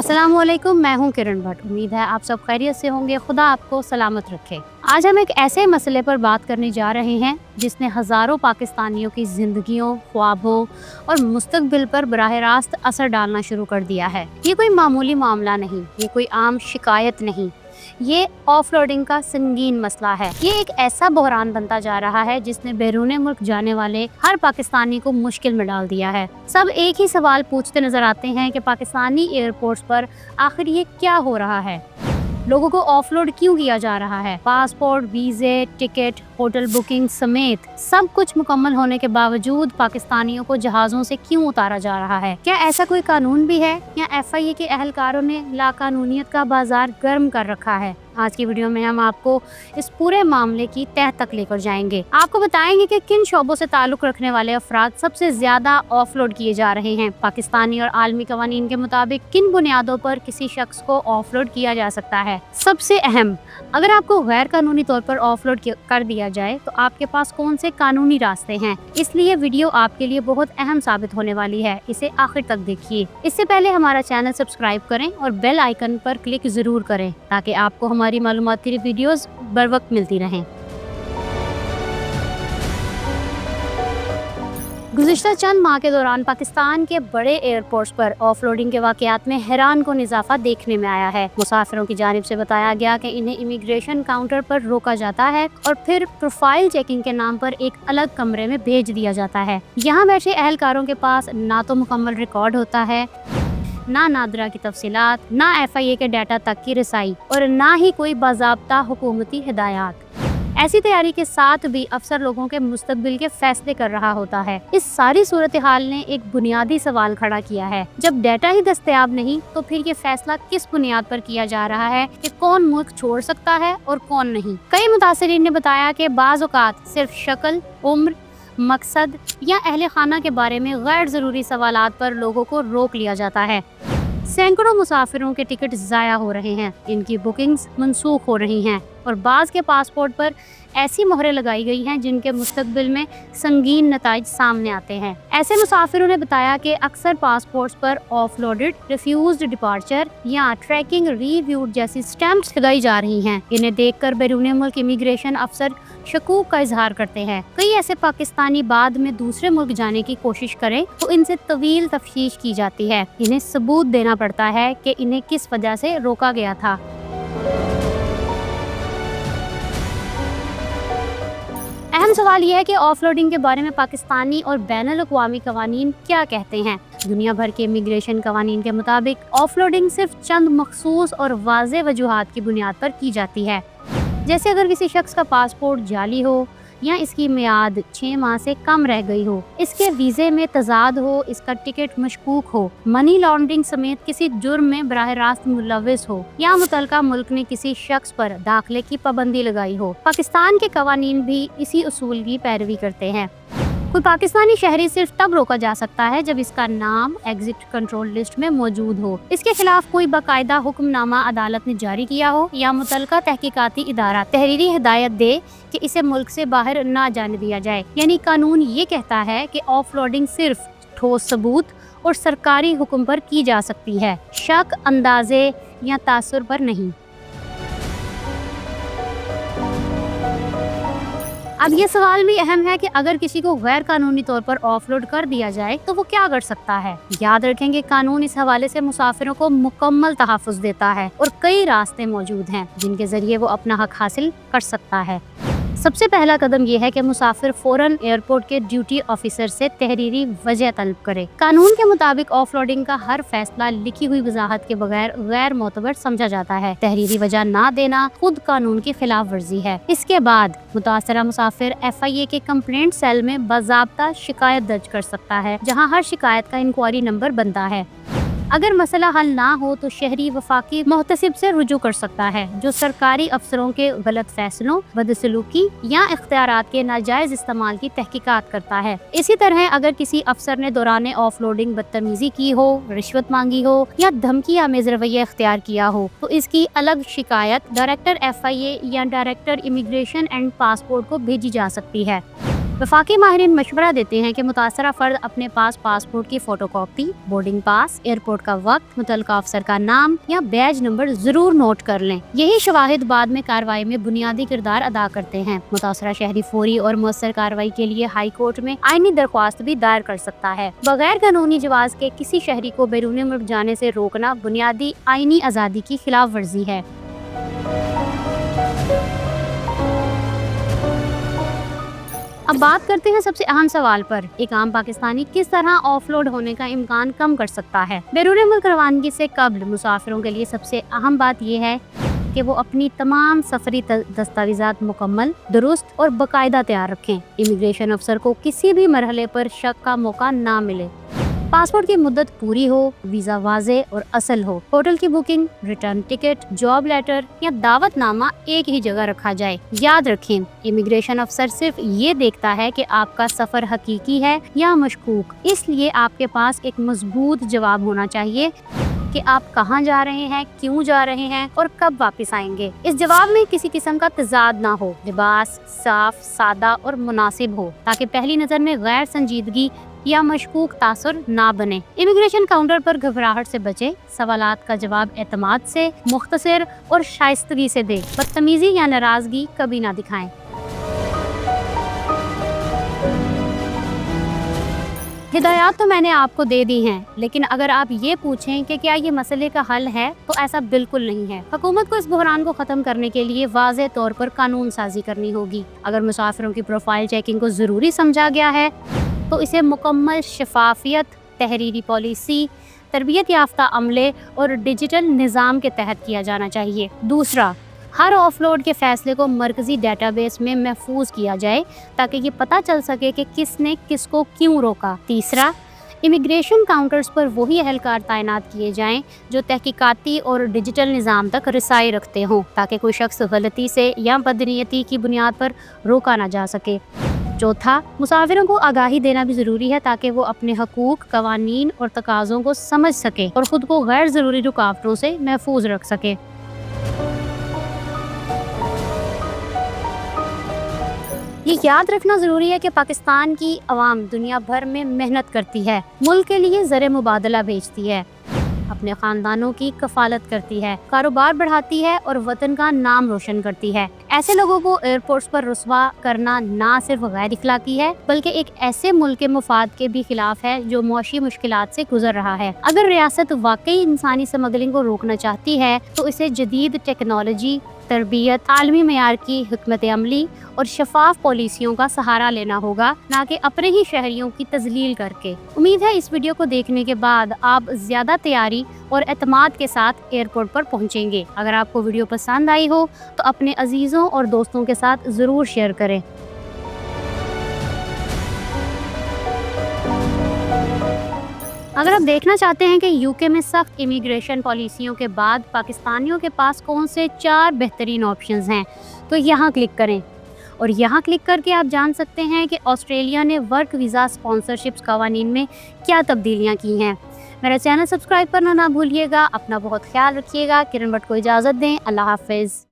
अस्सलामुअलैकुम, मैं हूं किरण भट्ट। उम्मीद है आप सब खैरियत से होंगे। खुदा आपको सलामत रखे। आज हम एक ऐसे मसले पर बात करने जा रहे हैं जिसने हज़ारों पाकिस्तानियों की ज़िंदगियों, ख्वाबों और मुस्तकबिल पर बराह रास्त असर डालना शुरू कर दिया है। ये कोई मामूली मामला नहीं, ये कोई आम शिकायत नहीं, ये ऑफलोडिंग का संगीन मसला है। ये एक ऐसा बहरान बनता जा रहा है जिसने बैरून मुल्क जाने वाले हर पाकिस्तानी को मुश्किल में डाल दिया है। सब एक ही सवाल पूछते नजर आते हैं कि पाकिस्तानी एयरपोर्ट्स पर आखिर ये क्या हो रहा है, लोगों को ऑफलोड क्यों किया जा रहा है। पासपोर्ट, वीजे, टिकट, होटल बुकिंग समेत सब कुछ मुकम्मल होने के बावजूद पाकिस्तानियों को जहाज़ों से क्यों उतारा जा रहा है। क्या ऐसा कोई कानून भी है या FIA के अहलकारों ने लाकानूनियत का बाजार गर्म कर रखा है? आज की वीडियो में हम आपको इस पूरे मामले की तह तक लेकर जाएंगे। आपको बताएंगे कि किन शोबों से ताल्लुक रखने वाले अफराद सबसे ज्यादा ऑफलोड किए जा रहे हैं। पाकिस्तानी और आलमी कवानीन के मुताबिक किन बुनियादों पर किसी शख्स को ऑफलोड किया जा सकता है। सबसे अहम, अगर आपको गैर कानूनी तौर पर ऑफलोड कर दिया जाए तो आपके पास कौन से कानूनी रास्ते हैं। इसलिए वीडियो आपके लिए बहुत अहम साबित होने वाली है, इसे आखिर तक देखिए। इससे पहले हमारा चैनल सब्सक्राइब करें और बेल आइकन पर क्लिक जरूर करें ताकि आपको हमारी मालूमाती वीडियोस बर वक्त मिलती रहें। गुज़िश्ता चंद माह के दौरान पाकिस्तान के बड़े एयरपोर्ट्स पर ऑफलोडिंग के वाक़यात में हैरान कुन इजाफा देखने में आया है। मुसाफिरों की जानिब से बताया गया कि इन्हें इमिग्रेशन काउंटर पर रोका जाता है और फिर प्रोफाइल चेकिंग के नाम पर एक अलग कमरे में भेज दिया जाता है। यहाँ बैठे अहलकारों के पास ना तो मुकम्मल रिकॉर्ड होता है, ना नादरा की तफसीलात, ना FIA के डाटा तक की रसाई और ना ही कोई बाज़ाब्ता हुकूमती हिदायत। ऐसी तैयारी के साथ भी अफसर लोगों के मुस्तकबिल के फैसले कर रहा होता है। इस सारी सूरत हाल ने एक बुनियादी सवाल खड़ा किया है, जब डाटा ही दस्तयाब नहीं तो फिर ये फैसला किस बुनियाद पर किया जा रहा है कि कौन मुल्क छोड़ सकता है और कौन नहीं। कई मुतासरीन ने बताया कि बाज़ औक़ात सिर्फ शक्ल, उम्र, मकसद या अहले खाना के बारे में गैर ज़रूरी सवालात पर लोगों को रोक लिया जाता है। सैकड़ों मुसाफिरों के टिकट ज़ाया हो रहे हैं, इनकी बुकिंग्स मनसूख हो रही हैं और बाज़ के पासपोर्ट पर ऐसी मोहरें लगाई गई हैं जिनके मुस्तकबिल में संगीन नताइज सामने आते हैं। ऐसे मुसाफिरों ने बताया कि अक्सर पासपोर्ट्स पर ऑफलोडेड, रिफ्यूज्ड डिपार्चर या ट्रैकिंग रिव्यूड जैसी स्टैम्प्स लगाई जा रही हैं। इन्हें देखकर बैरून मुल्क इमिग्रेशन अफसर शकूक का इजहार करते हैं। कई ऐसे पाकिस्तानी बाद में दूसरे मुल्क जाने की कोशिश करें तो इनसे तवील तफ्तीश की जाती है। इन्हें सबूत देना पड़ता है कि इन्हें किस वजह से रोका गया था। अहम सवाल यह है कि ऑफलोडिंग के बारे में पाकिस्तानी और बैनुल अक़वामी कवानीन क्या कहते हैं। दुनिया भर के इमिग्रेशन कवानीन के मुताबिक ऑफलोडिंग सिर्फ चंद मखसूस और वाज़े वजूहात की बुनियाद पर की जाती है, जैसे अगर किसी शख्स का पासपोर्ट जाली हो या इसकी मियाद 6 माह से कम रह गई हो, इसके वीज़े में तजाद हो, इसका टिकट मशकूक हो, मनी लॉन्ड्रिंग समेत किसी जुर्म में बराह रास्त मुलव्विस हो या मुतलका मुल्क ने किसी शख्स पर दाखिले की पाबंदी लगाई हो। पाकिस्तान के कवानीन भी इसी उसूल की पैरवी करते हैं। कोई पाकिस्तानी शहरी सिर्फ तब रोका जा सकता है जब इसका नाम एग्जिट कंट्रोल लिस्ट में मौजूद हो, इसके खिलाफ कोई बाकायदा हुक्मनामा अदालत ने जारी किया हो या मुतलका तहकीकाती इदारा तहरीरी हिदायत दे कि इसे मुल्क से बाहर ना जाने दिया जाए। यानी कानून ये कहता है कि ऑफलोडिंग सिर्फ ठोस सबूत और सरकारी हुक्म पर की जा सकती है, शक, अंदाजे या तासुर पर नहीं। अब ये सवाल भी अहम है कि अगर किसी को गैर कानूनी तौर पर ऑफलोड कर दिया जाए तो वो क्या कर सकता है। याद रखें कि कानून इस हवाले से मुसाफिरों को मुकम्मल तहफ़्फ़ुज़ देता है और कई रास्ते मौजूद हैं जिनके जरिए वो अपना हक हासिल कर सकता है। सबसे पहला कदम यह है कि मुसाफिर फौरन एयरपोर्ट के ड्यूटी ऑफिसर से तहरीरी वजह तलब करे। कानून के मुताबिक ऑफलोडिंग का हर फैसला लिखी हुई वजाहत के बगैर गैर मोतबर समझा जाता है। तहरीरी वजह ना देना खुद कानून की खिलाफ वर्जी है। इसके बाद मुतासरा मुसाफिर FIA के कंप्लेंट सेल में बाज़ाब्ता शिकायत दर्ज कर सकता है, जहाँ हर शिकायत का इंक्वायरी नंबर बनता है। अगर मसला हल ना हो तो शहरी वफाकी मोहतसिब से रुजू कर सकता है, जो सरकारी अफसरों के गलत फैसलों, बदसलूकी या इख्तियारात के नाजायज इस्तेमाल की तहकीकात करता है। इसी तरह अगर किसी अफसर ने दौरान ऑफलोडिंग बदतमीजी की हो, रिश्वत मांगी हो या धमकी आमेज रवैया इख्तियार किया हो तो इसकी अलग शिकायत डायरेक्टर FIA या डायरेक्टर इमिग्रेशन एंड पासपोर्ट को भेजी जा सकती है। वफाकी माहिरीन मशवरा देते हैं कि मुतासरा फर्द अपने पास पासपोर्ट की फोटोकॉपी, बोर्डिंग पास, एयरपोर्ट का वक्त, मुतल्लिका अफसर का नाम या बैज नंबर जरूर नोट कर लें। यही शवाहिद बाद में कार्रवाई में बुनियादी किरदार अदा करते हैं। मुतासरा शहरी फौरी और मुअस्सर कार्रवाई के लिए हाई कोर्ट में आईनी दरख्वास्त भी दायर कर सकता है। बगैर कानूनी जवाज के किसी शहरी को बैरून मुल्क जाने से रोकना बुनियादी आईनी आज़ादी की खिलाफ वर्जी है। अब बात करते हैं सबसे अहम सवाल पर, एक आम पाकिस्तानी किस तरह ऑफलोड होने का इम्कान कम कर सकता है। बैरून मुल्क रवानगी से कब्ल मुसाफिरों के लिए सबसे अहम बात यह है कि वो अपनी तमाम सफरी दस्तावेजात मुकम्मल, दुरुस्त और बाकायदा तैयार रखें। इमिग्रेशन अफसर को किसी भी मरहले पर शक का मौका ना मिले। पासपोर्ट की मुद्दत पूरी हो, वीजा वाजे और असल हो, होटल की booking, return ticket, job letter या दावतनामा एक ही जगह रखा जाए। याद रखें, इमिग्रेशन अफसर सिर्फ ये देखता है कि आपका सफर हकीकी है या मशकूक, इसलिए आपके पास एक मजबूत जवाब होना चाहिए कि आप कहाँ जा रहे हैं, क्यों जा रहे हैं और कब वापस आएंगे। इस जवाब में किसी किस्म का तजाद ना हो, लिबास साफ, सादा और मुनासिब हो, ताकि पहली नजर में गैर संजीदगी या मशकूक तासुर ना बने। इमिग्रेशन काउंटर पर घबराहट से बचे, सवालात का जवाब एतमाद से, मुख्तसर और शाइस्तगी से दे, बदतमीजी या नाराजगी कभी ना दिखाएं। हिदायत तो मैंने आपको दे दी हैं, लेकिन अगर आप ये पूछें कि क्या ये मसले का हल है, तो ऐसा बिल्कुल नहीं है। हुकूमत को इस बहरान को ख़त्म करने के लिए वाज़ेह तौर पर कानून साजी करनी होगी। अगर मुसाफिरों की प्रोफाइल चेकिंग को ज़रूरी समझा गया है तो इसे मुकम्मल शफाफियत, तहरीरी पॉलिसी, तरबियत याफ्ता अमले और डिजिटल निज़ाम के तहत किया जाना चाहिए। दूसरा, हर ऑफलोड के फैसले को मरकजी डेटाबेस में महफूज किया जाए ताकि ये पता चल सके कि किसने किसको क्यों रोका। तीसरा, इमिग्रेशन काउंटर्स पर वही एहलकार तैनात किए जाएं जो तहकीकाती और डिजिटल निज़ाम तक रसाई रखते हों, ताकि कोई शख्स गलती से या बदनीयती की बुनियाद पर रोका ना जा सके। चौथा, मुसाफिरों को आगाही देना भी ज़रूरी है ताकि वो अपने हकूक़, कवानीन और तकाज़ों को समझ सके और ख़ुद को गैर ज़रूरी रुकावटों से महफूज रख सके। ये याद रखना ज़रूरी है कि पाकिस्तान की अवाम दुनिया भर में मेहनत करती है, मुल्क के लिए ज़र मुबादला भेजती है, अपने ख़ानदानों की कफालत करती है, कारोबार बढ़ाती है और वतन का नाम रोशन करती है। ऐसे लोगों को एयरपोर्ट्स पर रुस्वा करना ना सिर्फ गैर इखलाकी है, बल्कि एक ऐसे मुल्क के मुफाद के भी खिलाफ है जो मौशी मुश्किलात से गुजर रहा है। अगर रियासत वाकई इंसानी स्मगलिंग को रोकना चाहती है तो इसे जदीद टेक्नोलॉजी, तरबियत, आलमी मेयार की हिकमत अमली और शफाफ पॉलिसियों का सहारा लेना होगा, ना कि अपने ही शहरियों की तजलील करके। उम्मीद है इस वीडियो को देखने के बाद आप ज़्यादा तैयारी और एतमाद के साथ एयरपोर्ट पर पहुंचेंगे। अगर आपको वीडियो पसंद आई हो तो अपने अजीज़ों और दोस्तों के साथ ज़रूर शेयर करें। अगर आप देखना चाहते हैं कि यूके में सख्त इमिग्रेशन पॉलिसियों के बाद पाकिस्तानियों के पास कौन से 4 बेहतरीन ऑप्शंस हैं, तो यहाँ क्लिक करें और यहाँ क्लिक करके आप जान सकते हैं कि ऑस्ट्रेलिया ने वर्क वीज़ा स्पॉन्सरशिप्स कवानीन में क्या तब्दीलियाँ की हैं। मेरा चैनल सब्सक्राइब करना ना भूलिएगा। अपना बहुत ख्याल रखिएगा। किरण भट्ट को इजाज़त दें। अल्लाह हाफ़िज़।